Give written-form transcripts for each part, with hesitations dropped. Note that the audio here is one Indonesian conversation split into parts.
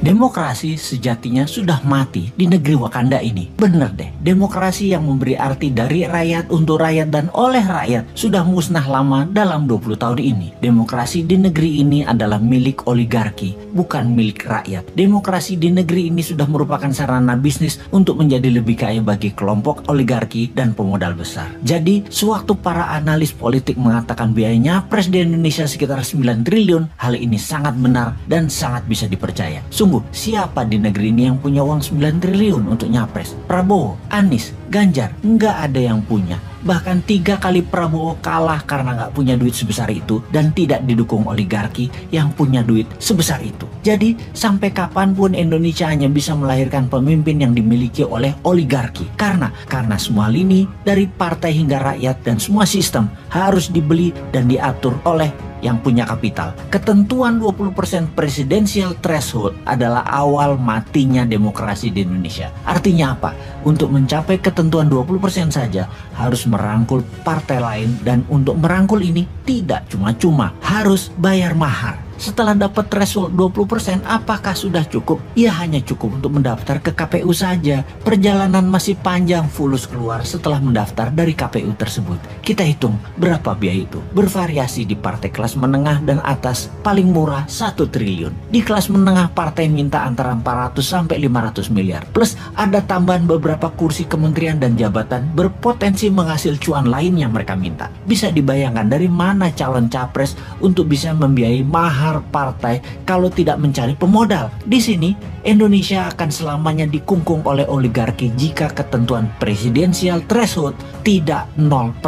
Demokrasi sejatinya sudah mati di negeri Wakanda ini. Bener deh, demokrasi yang memberi arti dari rakyat untuk rakyat dan oleh rakyat sudah musnah lama dalam 20 tahun ini. Demokrasi di negeri ini adalah milik oligarki, bukan milik rakyat. Demokrasi di negeri ini sudah merupakan sarana bisnis untuk menjadi lebih kaya bagi kelompok oligarki dan pemodal besar. Jadi, sewaktu para analis politik mengatakan biaya nyapres di Indonesia sekitar 9 triliun, hal ini sangat benar dan sangat bisa dipercaya. Sungguh, siapa di negeri ini yang punya uang 9 triliun untuk nyapres? Prabowo, Anies, Ganjar, nggak ada yang punya. Bahkan 3 kali Prabowo kalah karena nggak punya duit sebesar itu dan tidak didukung oligarki yang punya duit sebesar itu. Jadi, sampai kapanpun Indonesia hanya bisa melahirkan pemimpin yang dimiliki oleh oligarki. Karena semua lini dari partai hingga rakyat dan semua sistem harus dibeli dan diatur oleh yang punya kapital. Ketentuan 20% presidensial threshold adalah awal matinya demokrasi di Indonesia. Artinya apa? Untuk mencapai ketentuan 20% saja harus merangkul partai lain, dan untuk merangkul ini tidak cuma-cuma, harus bayar mahar. Setelah dapat threshold 20%, apakah sudah cukup? Ya, hanya cukup untuk mendaftar ke KPU saja. Perjalanan masih panjang fulus keluar setelah mendaftar dari KPU tersebut. Kita hitung berapa biaya itu. Bervariasi di partai kelas menengah dan atas, paling murah 1 triliun. Di kelas menengah partai minta antara 400 sampai 500 miliar. Plus ada tambahan beberapa kursi kementerian dan jabatan berpotensi menghasil cuan lain yang mereka minta. Bisa dibayangkan dari mana calon capres untuk bisa membiayai mahar partai kalau tidak mencari pemodal. Di sini, Indonesia akan selamanya dikungkung oleh oligarki jika ketentuan presidensial threshold tidak 0%.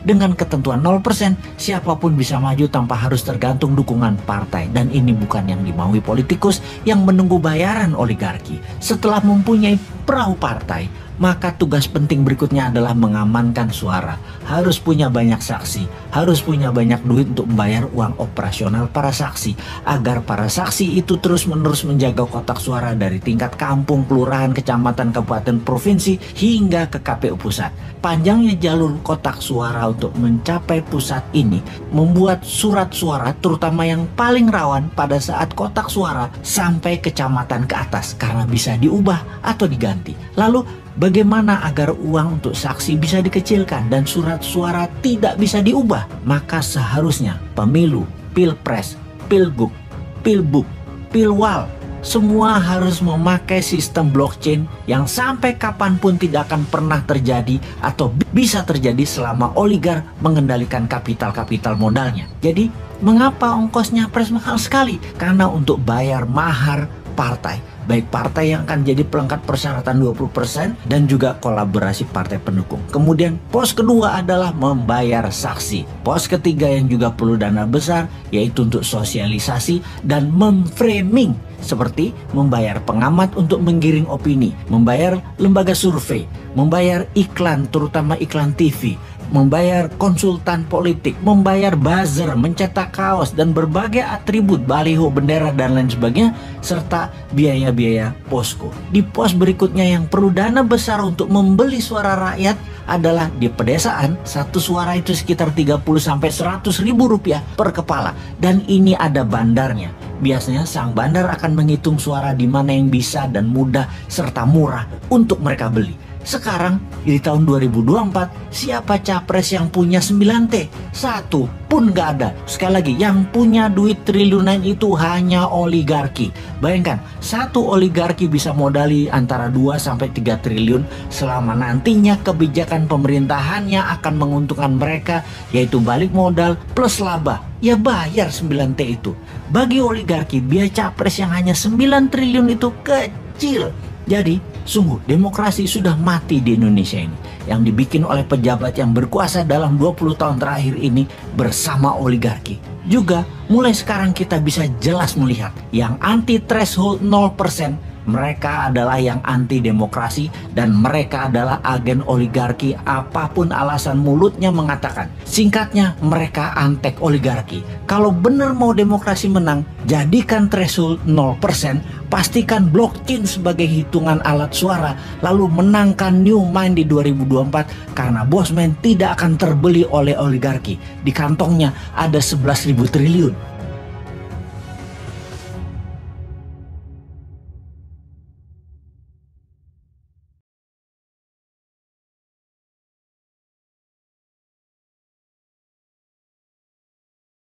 Dengan ketentuan 0%, siapapun bisa maju tanpa harus tergantung dukungan partai. Dan ini bukan yang dimaui politikus yang menunggu bayaran oligarki. Setelah mempunyai perahu partai, maka tugas penting berikutnya adalah mengamankan suara. Harus punya banyak saksi, harus punya banyak duit untuk membayar uang operasional para saksi, agar para saksi itu terus-menerus menjaga kotak suara dari tingkat kampung, kelurahan, kecamatan, kabupaten, provinsi, hingga ke KPU pusat. Panjangnya jalur kotak suara untuk mencapai pusat ini membuat surat suara, terutama yang paling rawan pada saat kotak suara, sampai kecamatan ke atas karena bisa diubah atau diganti. Lalu, bagaimana agar uang untuk saksi bisa dikecilkan dan surat suara tidak bisa diubah? Maka seharusnya pemilu, pilpres, pilgub, pilbub, pilwal, semua harus memakai sistem blockchain yang sampai kapanpun tidak akan pernah terjadi atau bisa terjadi selama oligar mengendalikan kapital-kapital modalnya. Jadi, mengapa ongkosnya pres mahal sekali? Karena untuk bayar mahar partai, baik partai yang akan jadi pelengkap persyaratan 20% dan juga kolaborasi partai pendukung. Kemudian pos kedua adalah membayar saksi. Pos ketiga yang juga perlu dana besar yaitu untuk sosialisasi dan memframing, seperti membayar pengamat untuk menggiring opini, membayar lembaga survei, membayar iklan terutama iklan TV, membayar konsultan politik, membayar buzzer, mencetak kaos, dan berbagai atribut, baliho, bendera, dan lain sebagainya, serta biaya-biaya posko. Di pos berikutnya yang perlu dana besar untuk membeli suara rakyat adalah di pedesaan, satu suara itu sekitar 30-100 ribu rupiah per kepala, dan ini ada bandarnya. Biasanya sang bandar akan menghitung suara di mana yang bisa dan mudah serta murah untuk mereka beli. Sekarang di tahun 2024, siapa capres yang punya 9T? Satu pun nggak ada. Sekali lagi, yang punya duit triliunan itu hanya oligarki. Bayangkan, satu oligarki bisa modali antara 2-3 triliun selama nantinya kebijakan pemerintahannya akan menguntungkan mereka, yaitu balik modal plus laba. Ya bayar 9T itu. Bagi oligarki, biaya capres yang hanya 9 triliun itu kecil. Jadi, sungguh demokrasi sudah mati di Indonesia ini, yang dibikin oleh pejabat yang berkuasa dalam 20 tahun terakhir ini bersama oligarki. Juga mulai sekarang kita bisa jelas melihat yang anti threshold 0%, mereka adalah yang anti demokrasi dan mereka adalah agen oligarki apapun alasan mulutnya mengatakan. Singkatnya, mereka antek oligarki. Kalau benar mau demokrasi menang, jadikan threshold 0%, pastikan blockchain sebagai hitungan alat suara, lalu menangkan New Mind di 2024 karena Bosman tidak akan terbeli oleh oligarki. Di kantongnya ada 11.000 triliun.